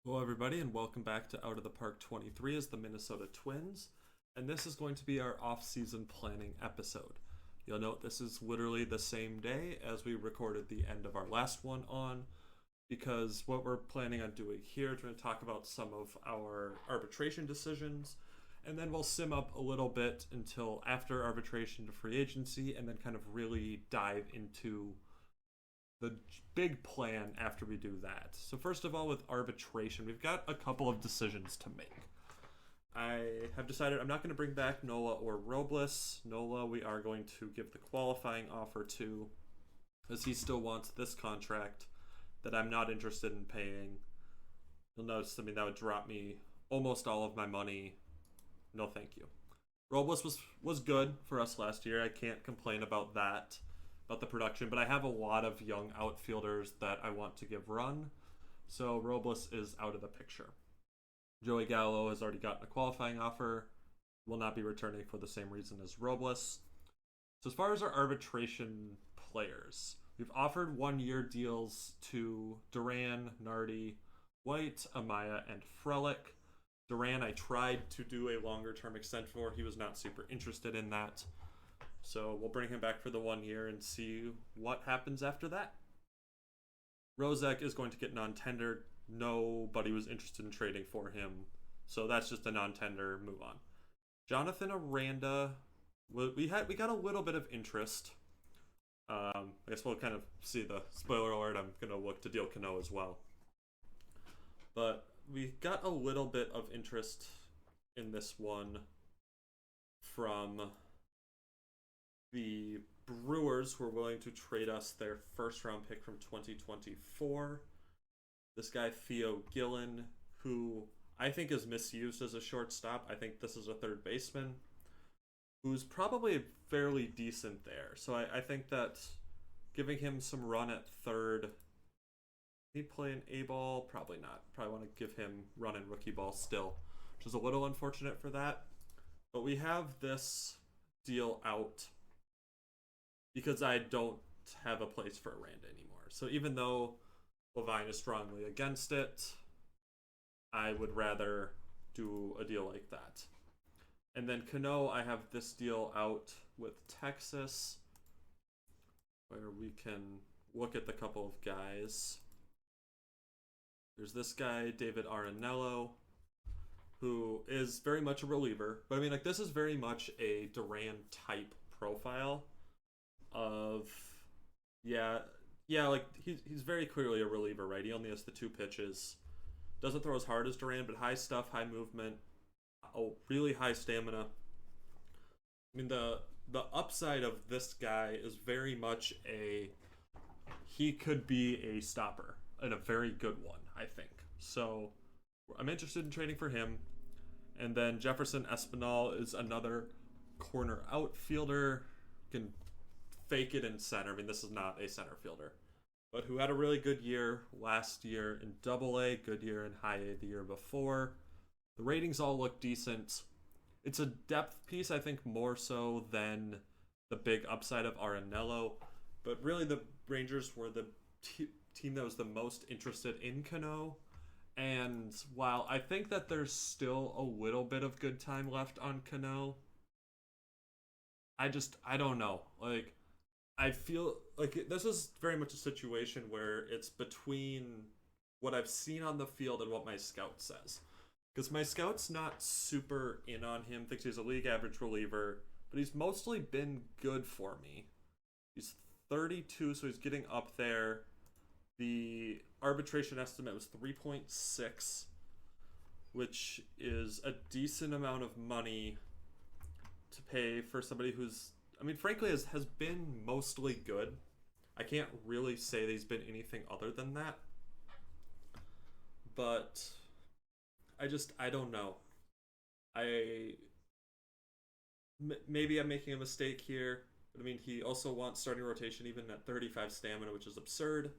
Hello, everybody, and welcome back to Out of the Park 23 as the Minnesota Twins. And this is going to be our off-season planning episode. You'll note this is literally the same day as we recorded the end of our last one on, because what we're planning on doing here is we're going to talk about some of our arbitration decisions, and then we'll sim up a little bit until after arbitration to free agency, and then kind of really dive into the big plan after we do that. So first of all, with arbitration, we've got a couple of decisions to make. I have decided I'm not going to bring back Nola or Robles. Nola we are going to give the qualifying offer to, as he still wants this contract that I'm not interested in paying. You'll notice, that would drop me almost all of my money. No thank you. Robles was good for us last year. I can't complain about that, about the production, but I have a lot of young outfielders that I want to give run, so Robles is out of the picture. Joey Gallo has already gotten a qualifying offer, will not be returning for the same reason as Robles. So as far as our arbitration players, we've offered 1-year deals to Duran, Nardi, White, Amaya, and Frelick. Duran I tried to do a longer term extension for. He was not super interested in that. So we'll bring him back for the 1 year and see what happens after that. Rozek is going to get non-tendered. Nobody was interested in trading for him, so that's just a non-tender. Move on. Jonathan Aranda, we got a little bit of interest. I guess we'll kind of see the spoiler alert. I'm gonna look to deal Cano as well, but we got a little bit of interest in this one from the Brewers, were willing to trade us their first round pick from 2024. This guy, Theo Gillen, who I think is misused as a shortstop. I think this is a third baseman who's probably fairly decent there. So I think that giving him some run at third, he play an A ball? Probably not. Probably want to give him run in rookie ball still, which is a little unfortunate for that. But we have this deal out because I don't have a place for Aranda anymore. So even though Levine is strongly against it, I would rather do a deal like that. And then Cano, I have this deal out with Texas, where we can look at the couple of guys. There's this guy, David Arenello, who is very much a reliever. But I mean, this is very much a Duran type profile of, he's very clearly a reliever, right? He only has the 2 pitches. Doesn't throw as hard as Duran, but high stuff, high movement, really high stamina. I mean, the upside of this guy is very much he could be a stopper, and a very good one, I think. So I'm interested in trading for him. And then Jefferson Espinal is another corner outfielder, can fake it in center. I mean, this is not a center fielder, but who had a really good year last year in Double-A, good year in High-A the year before. The ratings all look decent. It's a depth piece, I think, more so than the big upside of Arenello. But really, the Rangers were the team that was the most interested in Cano. And while I think that there's still a little bit of good time left on Cano, I don't know. I feel like this is very much a situation where it's between what I've seen on the field and what my scout says. Because my scout's not super in on him, thinks he's a league average reliever, but he's mostly been good for me. He's 32, so he's getting up there. The arbitration estimate was 3.6, which is a decent amount of money to pay for somebody who's, I mean, frankly, has been mostly good. I can't really say that he's been anything other than that. But I don't know. Maybe I'm making a mistake here. But I mean, he also wants starting rotation even at 35 stamina, which is absurd.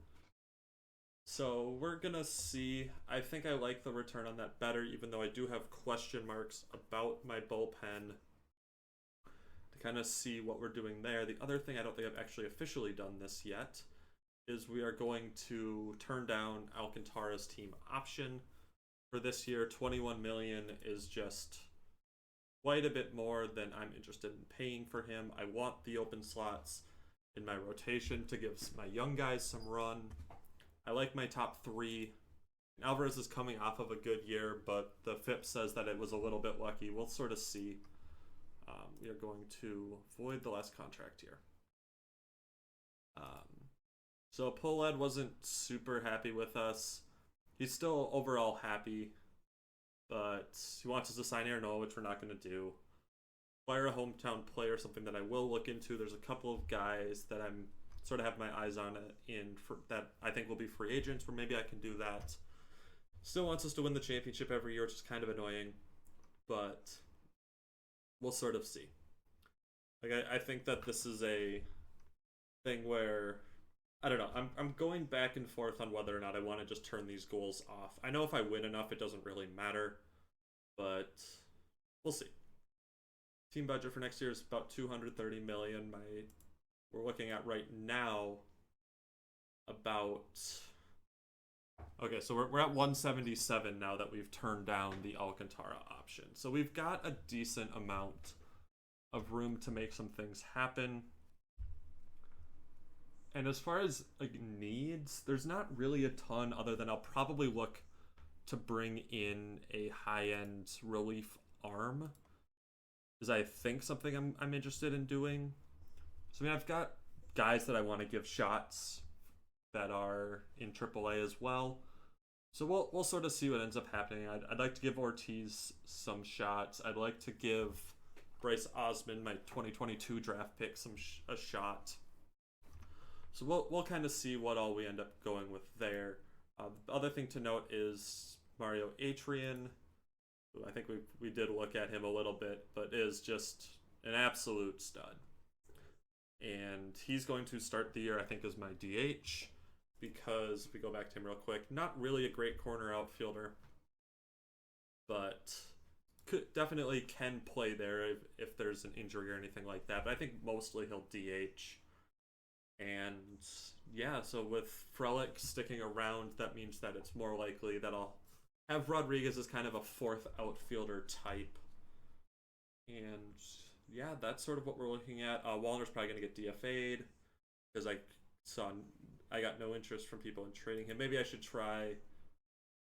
So we're going to see. I think I like the return on that better, even though I do have question marks about my bullpen, to kind of see what we're doing there. The other thing, I don't think I've actually officially done this yet, is we are going to turn down Alcantara's team option. for this year, 21 million is just quite a bit more than I'm interested in paying for him. I want the open slots in my rotation to give my young guys some run. I like my top three. Alvarez is coming off of a good year, but the FIP says that it was a little bit lucky. We'll sort of see. We are going to void the last contract here. So Poled wasn't super happy with us. He's still overall happy, but he wants us to sign Aaron, which we're not going to do. Acquire a hometown player, something that I will look into. There's a couple of guys that I'm sort of have my eyes on that I think will be free agents, where maybe I can do that. Still wants us to win the championship every year, which is kind of annoying, but we'll sort of see. Like I think that this is a thing where I don't know. I'm going back and forth on whether or not I want to just turn these goals off. I know if I win enough, it doesn't really matter, but we'll see. Team budget for next year is about 230 million. We're looking at right now about okay, so we're at 177 now that we've turned down the Alcantara option. So we've got a decent amount of room to make some things happen. And as far as like needs, there's not really a ton other than I'll probably look to bring in a high-end relief arm. Is I think something I'm interested in doing. So I mean, I've got guys that I want to give shots that are in AAA as well. So we'll sort of see what ends up happening. I'd like to give Ortiz some shots. I'd like to give Bryce Osmond, my 2022 draft pick, a shot. So we'll kind of see what all we end up going with there. The other thing to note is Mario Atrian, who I think we did look at him a little bit, but is just an absolute stud. And he's going to start the year, I think, as my DH, because if we go back to him real quick, not really a great corner outfielder, but definitely can play there if there's an injury or anything like that. But I think mostly he'll DH. And yeah, so with Frelick sticking around, that means that it's more likely that I'll have Rodriguez as kind of a fourth outfielder type. And yeah, that's sort of what we're looking at. Wallner's probably going to get DFA'd because I got no interest from people in trading him. Maybe I should try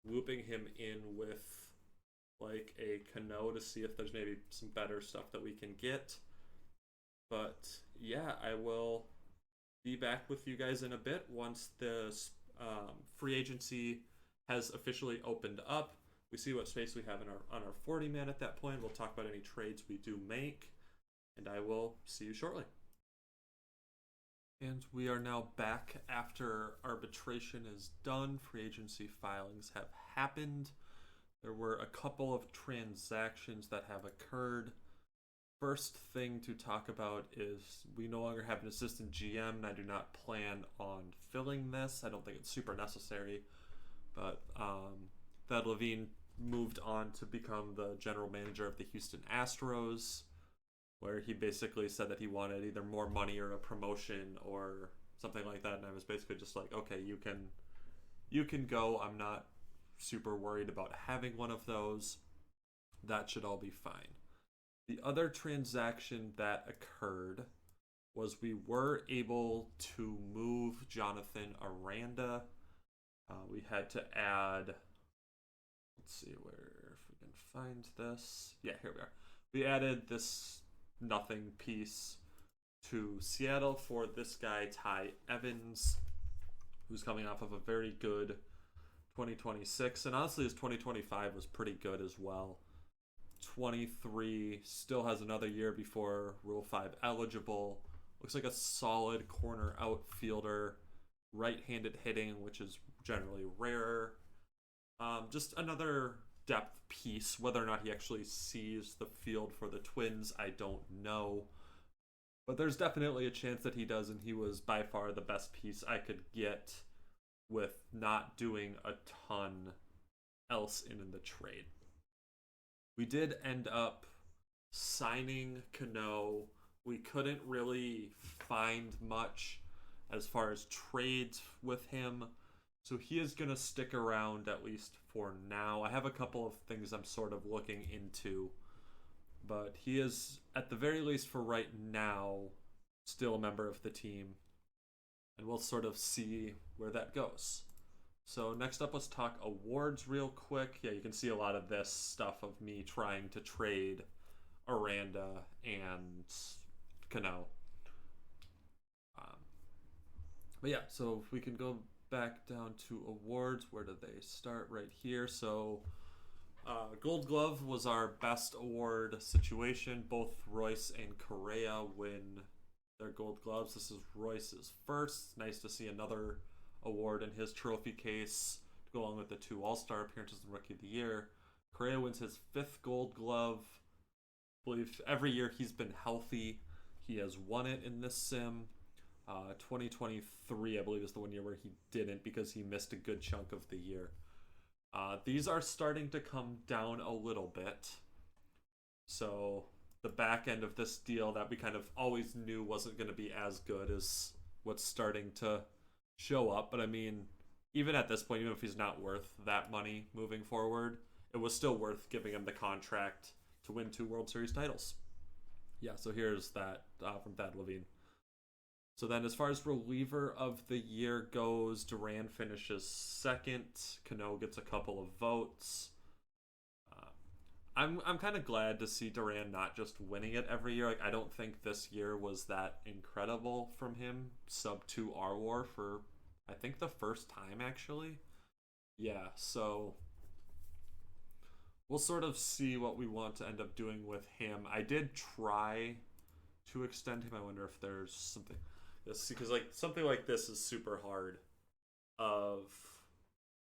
looping him in with like a Cano to see if there's maybe some better stuff that we can get. But yeah, I will be back with you guys in a bit once the free agency has officially opened up. We see what space we have on our 40 man at that point. We'll talk about any trades we do make, and I will see you shortly. And we are now back after arbitration is done. Free agency filings have happened. There were a couple of transactions that have occurred. First thing to talk about is we no longer have an assistant GM, and I do not plan on filling this. I don't think it's super necessary, but Thad Levine moved on to become the general manager of the Houston Astros, where he basically said that he wanted either more money or a promotion or something like that, and I was basically just like, okay, you can go. I'm not super worried about having one of those. That should all be fine. The other transaction that occurred was we were able to move Jonathan Aranda. We had to add, let's see if we can find this. Yeah, here we are. We added this nothing piece to Seattle for this guy, Ty Evans, who's coming off of a very good 2026. And honestly, his 2025 was pretty good as well. 23 still has another year before Rule 5 eligible. Looks like a solid corner outfielder, right-handed hitting, which is generally rarer. Just another depth piece. Whether or not he actually sees the field for the Twins, I don't know. But there's definitely a chance that he does, and he was by far the best piece I could get with not doing a ton else in the trade. We did end up signing Cano. We couldn't really find much as far as trades with him. So he is going to stick around at least for now. I have a couple of things I'm sort of looking into, but he is, at the very least for right now, still a member of the team, and we'll sort of see where that goes. So next up, let's talk awards real quick. Yeah, you can see a lot of this stuff of me trying to trade Aranda and Cano. But yeah, so if we can go back down to awards, where do they start? Right here. So Gold Glove was our best award situation. Both Royce and Correa win their Gold Gloves. This is Royce's first. Nice to see another award in his trophy case to go along with the 2 All-Star appearances in Rookie of the Year. Correa wins his 5th Gold Glove. I believe every year he's been healthy, he has won it in this sim. 2023, I believe, is the one year where he didn't because he missed a good chunk of the year. These are starting to come down a little bit. So the back end of this deal that we kind of always knew wasn't going to be as good is what's starting to show up. But I mean, even at this point, even if he's not worth that money moving forward, it was still worth giving him the contract to win 2 World Series titles. Yeah, so here's that from Thad Levine. So then as far as reliever of the year goes, Duran finishes 2nd. Cano gets a couple of votes. I'm kind of glad to see Duran not just winning it every year. Like, I don't think this year was that incredible from him. Sub 2 R-War for, I think, the first time, actually. Yeah, so we'll sort of see what we want to end up doing with him. I did try to extend him. I wonder if there's something... because like something like this is super hard.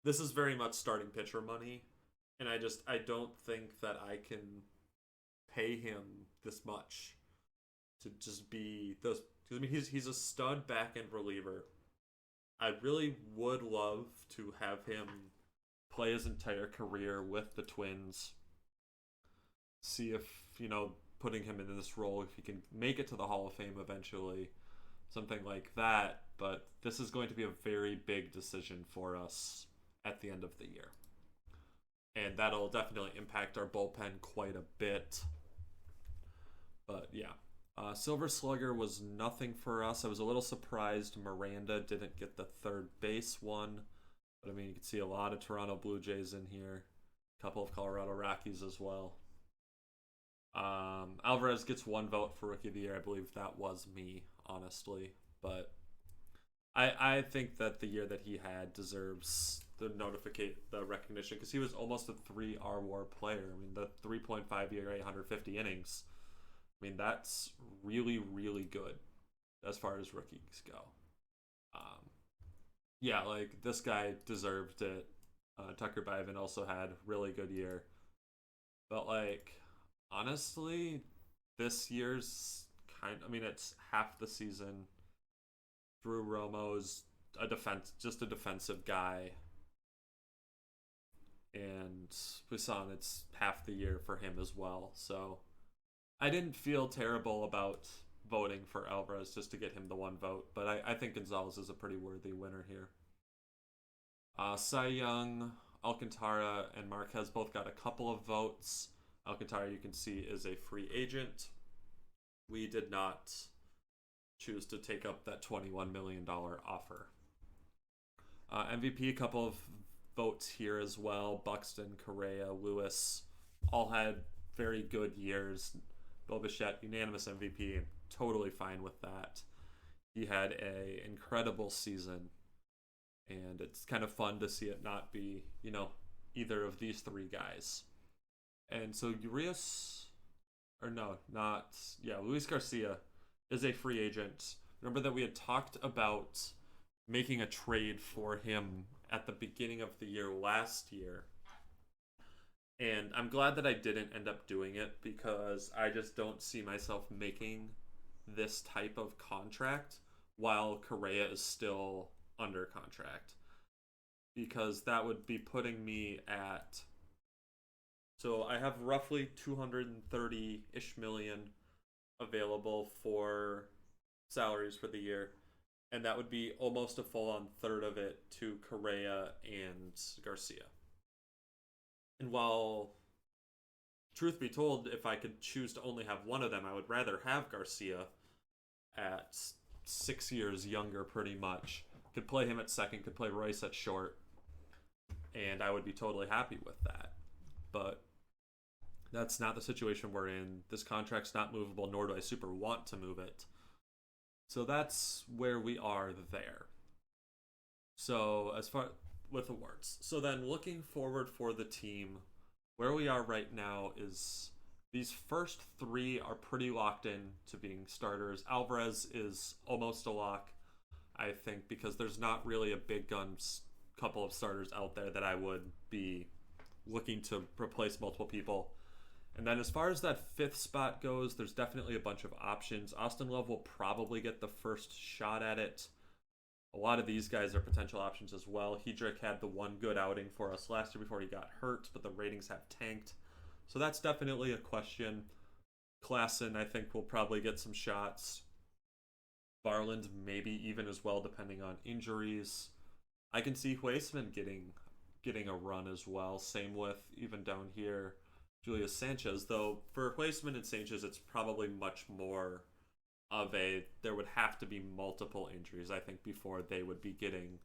This is very much starting pitcher money, and I don't think that I can pay him this much to just be those. I mean, he's a stud back end reliever. I really would love to have him play his entire career with the Twins. See if, putting him in this role, if he can make it to the Hall of Fame eventually. Something like that, but this is going to be a very big decision for us at the end of the year. And that'll definitely impact our bullpen quite a bit. But yeah, Silver Slugger was nothing for us. I was a little surprised Miranda didn't get the 3rd base one. But I mean, you can see a lot of Toronto Blue Jays in here. A couple of Colorado Rockies as well. Alvarez gets 1 vote for Rookie of the Year. I believe that was me, honestly. But I think that the year that he had deserves the recognition because he was almost a 3 R-War player. I mean, the 3.5 year, 850 innings. I mean, that's really, really good as far as rookies go. Yeah, like, this guy deserved it. Tucker Bivin also had really good year. But, like... honestly, this year's it's half the season. Drew Romo's just a defensive guy. And Busan, it's half the year for him as well. So I didn't feel terrible about voting for Alvarez just to get him the 1 vote. But I think Gonzalez is a pretty worthy winner here. Cy Young, Alcantara, and Marquez both got a couple of votes. Alcantara, you can see, is a free agent. We did not choose to take up that $21 million offer. MVP, a couple of votes here as well. Buxton, Correa, Lewis all had very good years. Bo Bichette, unanimous MVP, and totally fine with that. He had an incredible season, and it's kind of fun to see it not be, either of these 3 guys. And so Luis Garcia is a free agent. Remember that we had talked about making a trade for him at the beginning of the year last year. And I'm glad that I didn't end up doing it because I just don't see myself making this type of contract while Correa is still under contract. Because that would be putting me at... So I have roughly 230-ish million available for salaries for the year. and that would be almost a full-on third of it to Correa and Garcia. And while, truth be told, if I could choose to only have one of them, I would rather have Garcia at 6 years younger, pretty much. Could play him at second, could play Royce at short, and I would be totally happy with that. But that's not the situation we're in. This contract's not movable, nor do I super want to move it. So that's where we are there. So as far with awards. So then looking forward for the team, where we are right now is these first three are pretty locked in to being starters. Alvarez is almost a lock, I think, because there's not really a big guns couple of starters out there that I would be looking to replace multiple people. And then as far as that fifth spot goes, there's definitely a bunch of options. Austin Love will probably get the first shot at it. A lot of these guys are potential options as well. Hedrick had the one good outing for us last year before he got hurt, but the ratings have tanked. So that's definitely a question. Klassen, I think, will probably get some shots. Barland, maybe even as well, depending on injuries. I can see Huesman getting a run as well. Same with, even down here, Julius Sanchez. Though for Huesman and Sanchez, it's probably much more of there would have to be multiple injuries, I think, before they would be getting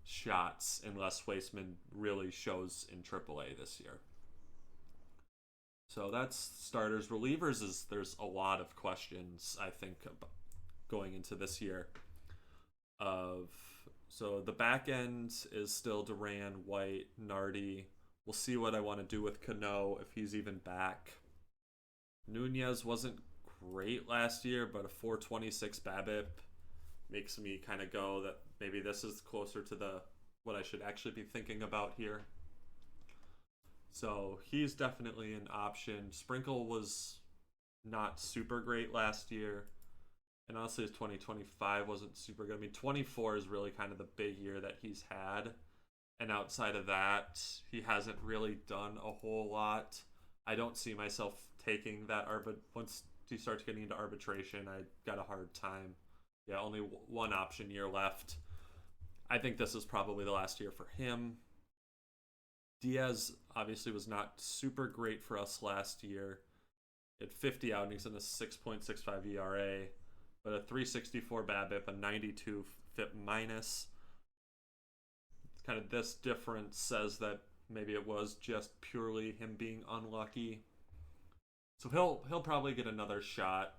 shots, unless Huesman really shows in AAA this year. So that's starters. Relievers is there's a lot of questions, I think, going into this year. So the back end is still Duran, White, Nardi. We'll see what I want to do with Cano if he's even back. Nunez wasn't great last year, but a 426 BABIP makes me kind of go that maybe this is closer to what I should actually be thinking about here. So he's definitely an option. Sprinkle was not super great last year. And honestly, his 2025 wasn't super good. I mean, 24 is really kind of the big year that he's had. And outside of that, he hasn't really done a whole lot. I don't see myself taking that once he starts getting into arbitration. I got a hard time. Yeah, only one option year left. I think this is probably the last year for him. Diaz obviously was not super great for us last year. He had 50 outings and a 6.65 ERA, but a 364 BABIP, a 92 FIP minus. Kind of this difference says that maybe it was just purely him being unlucky. So he'll probably get another shot.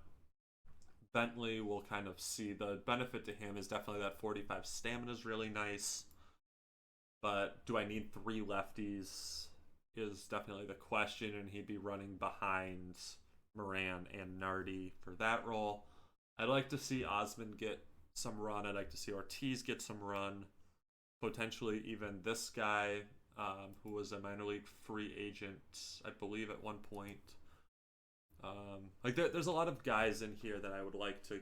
Bentley will kind of see the benefit to him is definitely that 45 stamina is really nice. But do I need three lefties is definitely the question, and he'd be running behind Moran and Nardi for that role. I'd like to see Osmond get some run. I'd like to see Ortiz get some run. Potentially even this guy, who was a minor league free agent, I believe, at one point. There's a lot of guys in here that I would like to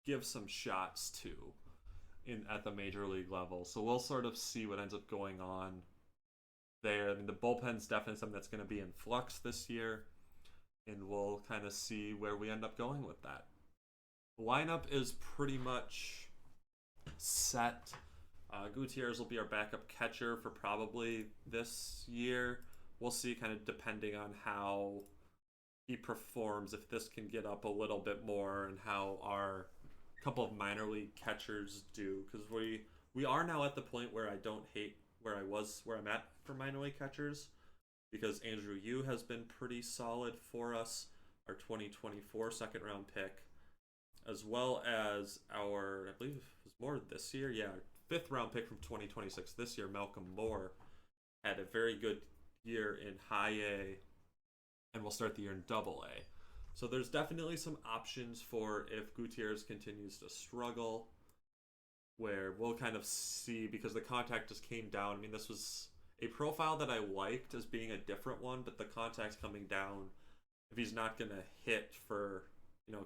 give some shots to at the major league level. So we'll sort of see what ends up going on there. I mean, the bullpen's definitely something that's going to be in flux this year, and we'll kind of see where we end up going with that. The lineup is pretty much set. Gutierrez will be our backup catcher for probably this year. We'll see, kind of depending on how he performs, if this can get up a little bit more, and how our couple of minor league catchers do, because we are now at the point where I don't hate where I'm at for minor league catchers, because Andrew Yu has been pretty solid for us, our 2024 second round pick, as well as our, I believe it was more this year, fifth round pick from 2026 this year, Malcolm Moore, had a very good year in high A, and will start the year in double A. So there's definitely some options for if Gutierrez continues to struggle, where we'll kind of see, because the contact just came down. I mean, this was a profile that I liked as being a different one, but the contact's coming down. If he's not going to hit for,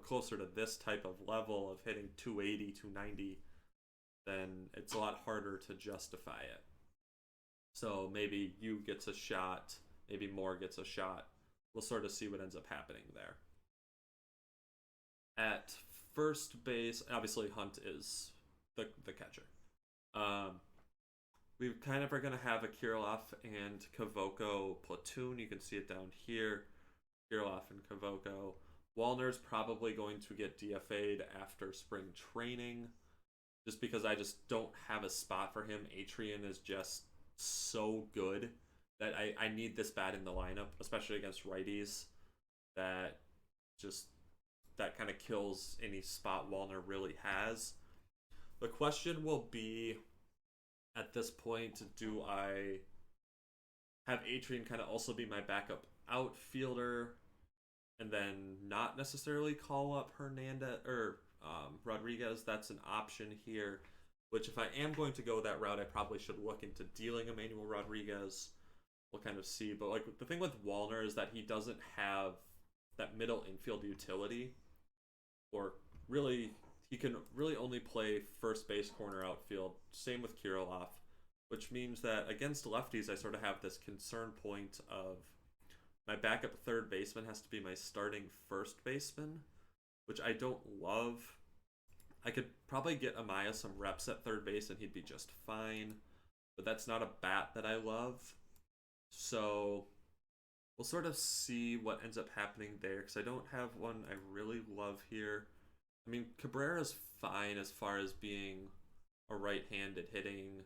closer to this type of level of hitting 280, 290, then it's a lot harder to justify it. So maybe Yu gets a shot, maybe Moore gets a shot. We'll sort of see what ends up happening there. At first base, obviously Hunt is the catcher. We kind of are going to have a Kirilov and Kvoko platoon. You can see it down here. Kirilov and Kvoko. Wallner's probably going to get DFA'd after spring training, just because I just don't have a spot for him. Atrian is just so good that I need this bat in the lineup, especially against righties. That kind of kills any spot Wallner really has. The question will be, at this point, do I have Atrian kind of also be my backup outfielder and then not necessarily call up Hernandez or Rodriguez? That's an option here, which if I am going to go that route, I probably should look into dealing Emmanuel Rodriguez. We'll kind of see. But like the thing with Wallner is that he doesn't have that middle infield utility, or really he can really only play first base, corner, outfield. Same with Kirilov, which means that against lefties, I sort of have this concern point of my backup third baseman has to be my starting first baseman, which I don't love. I could probably get Amaya some reps at third base and he'd be just fine, but that's not a bat that I love. So we'll sort of see what ends up happening there, because I don't have one I really love here. I mean, Cabrera's fine as far as being a right-handed hitting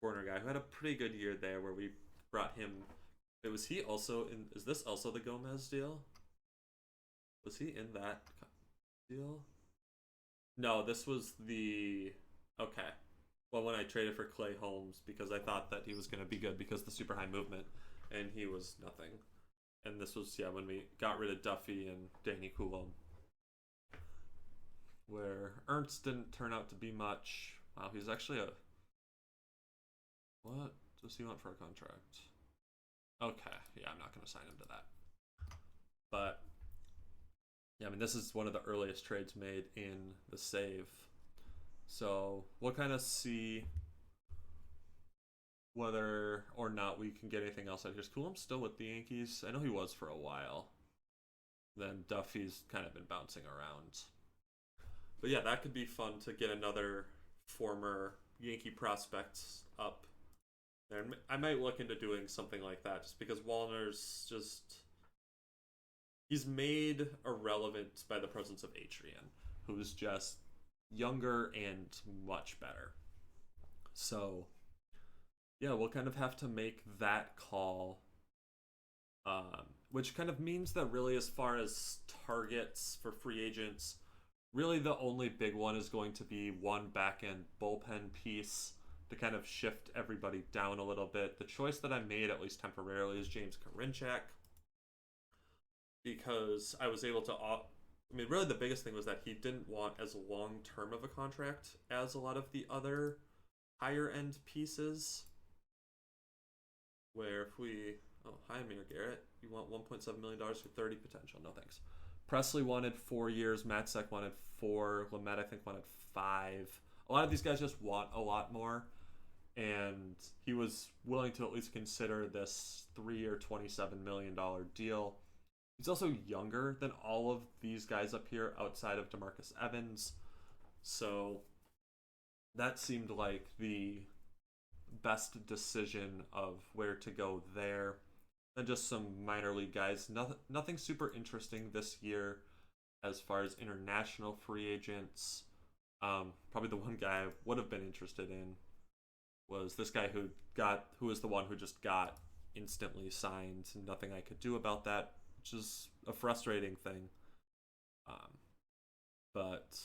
corner guy who had a pretty good year there where we brought him. Was he also in? Is this also the Gomez deal? Was he in that deal? No, this was the... Okay. Well, when I traded for Clay Holmes, because I thought that he was going to be good because of the super high movement, and he was nothing. And this was, yeah, when we got rid of Duffy and Danny Coulomb, where Ernst didn't turn out to be much. Wow, he's actually a... What does he want for a contract? Okay, yeah, I'm not going to sign him to that. But, yeah, I mean, this is one of the earliest trades made in the save. So we'll kind of see whether or not we can get anything else out here. Is Coulomb still with the Yankees? I know he was for a while. Then Duffy's kind of been bouncing around. But yeah, that could be fun to get another former Yankee prospect up there. And I might look into doing something like that, just because Wallner's just... He's made irrelevant by the presence of Atrian, who's just younger and much better. So, yeah, we'll kind of have to make that call. Which kind of means that really, as far as targets for free agents, really the only big one is going to be one back-end bullpen piece to kind of shift everybody down a little bit. The choice that I made, at least temporarily, is James Karinchak, because I was able to... I mean, really the biggest thing was that he didn't want as long-term of a contract as a lot of the other higher-end pieces. Where if we... Oh, hi, Amir Garrett. You want $1.7 million for 30 potential. No, thanks. Presley wanted 4 years. Matzek wanted 4. Lamet, I think, wanted 5. A lot of these guys just want a lot more. And he was willing to at least consider this 3-year, $27 million deal. He's also younger than all of these guys up here outside of DeMarcus Evans. So that seemed like the best decision of where to go there. And just some minor league guys. Nothing super interesting this year as far as international free agents. Probably the one guy I would have been interested in was this guy who was the one who just got instantly signed. Nothing I could do about that, which is a frustrating thing. But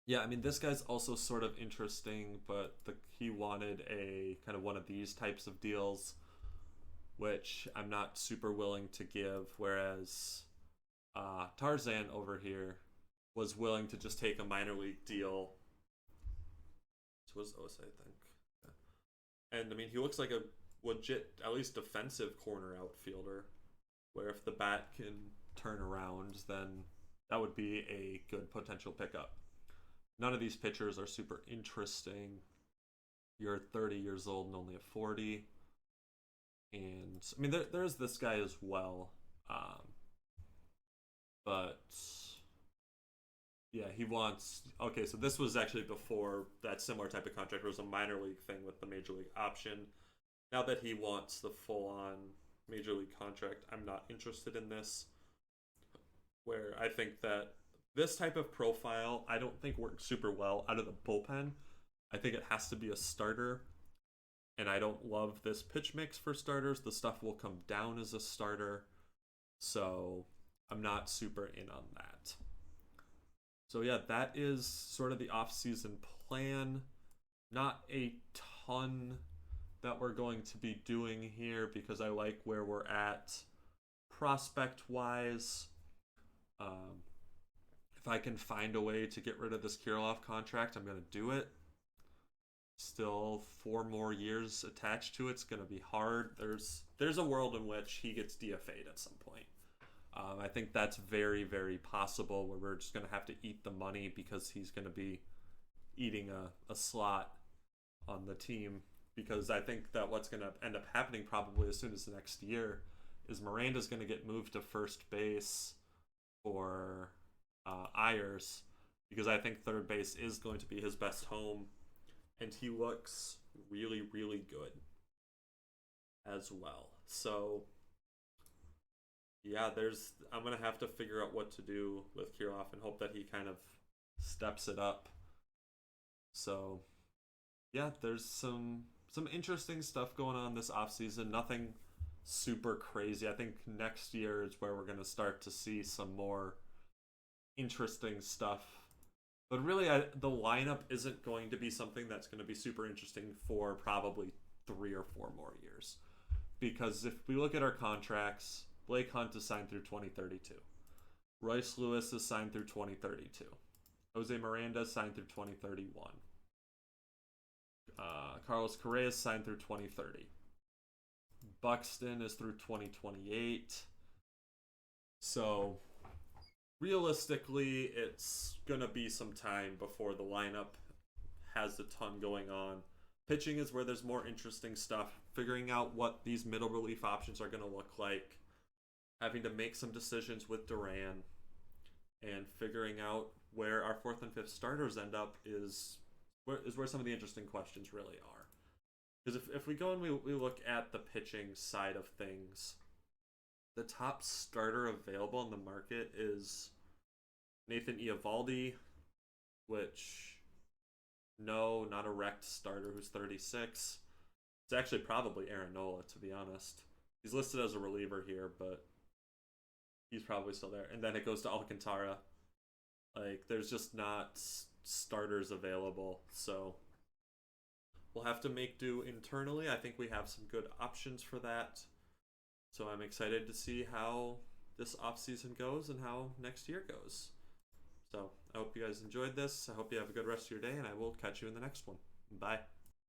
yeah, I mean, this guy's also sort of interesting, but he wanted a kind of one of these types of deals, which I'm not super willing to give, whereas Tarzan over here was willing to just take a minor league deal. So was OSA, I think. Yeah. And I mean, he looks like a legit, at least defensive corner outfielder, where if the bat can turn around, then that would be a good potential pickup. None of these pitchers are super interesting. You're 30 years old and only a 40. And, I mean, there's this guy as well. But, Yeah, he wants. Okay, so this was actually before that similar type of contract. It was a minor league thing with the major league option. Now that he wants the full on major league contract, I'm not interested in this. Where I think that this type of profile, I don't think works super well out of the bullpen. I think it has to be a starter, and I don't love this pitch mix for starters. The stuff will come down as a starter, so I'm not super in on that. So yeah, that is sort of the off-season plan. Not a ton that we're going to be doing here because I like where we're at prospect-wise. If I can find a way to get rid of this Kirilloff contract, I'm going to do it. Still 4 more years attached to it's going to be hard. There's a world in which he gets DFA'd at some point. I think that's very, very possible where we're just going to have to eat the money because he's going to be eating a slot on the team. Because I think that what's going to end up happening probably as soon as the next year is Miranda's going to get moved to first base for Ayers, because I think third base is going to be his best home, and he looks really, really good as well. So yeah, I'm gonna have to figure out what to do with Kirilloff and hope that he kind of steps it up. So yeah, there's some interesting stuff going on this offseason. Nothing super crazy. I think next year is where we're going to start to see some more interesting stuff. But really, the lineup isn't going to be something that's going to be super interesting for probably 3 or 4 more years. Because if we look at our contracts, Blake Hunt is signed through 2032. Royce Lewis is signed through 2032. Jose Miranda is signed through 2031. Carlos Correa is signed through 2030. Buxton is through 2028. So realistically, it's going to be some time before the lineup has a ton going on. Pitching is where there's more interesting stuff. Figuring out what these middle relief options are going to look like. Having to make some decisions with Duran. And figuring out where our 4th and 5th starters end up is where some of the interesting questions really are. Because if we go and we look at the pitching side of things, the top starter available in the market is Nathan Eovaldi, which, no, not a wrecked starter who's 36. It's actually probably Aaron Nola, to be honest. He's listed as a reliever here, but he's probably still there. And then it goes to Alcantara. Like, there's just not starters available, so we'll have to make do internally. I think we have some good options for that. So I'm excited to see how this offseason goes and how next year goes. So I hope you guys enjoyed this. I hope you have a good rest of your day, and I will catch you in the next one. Bye.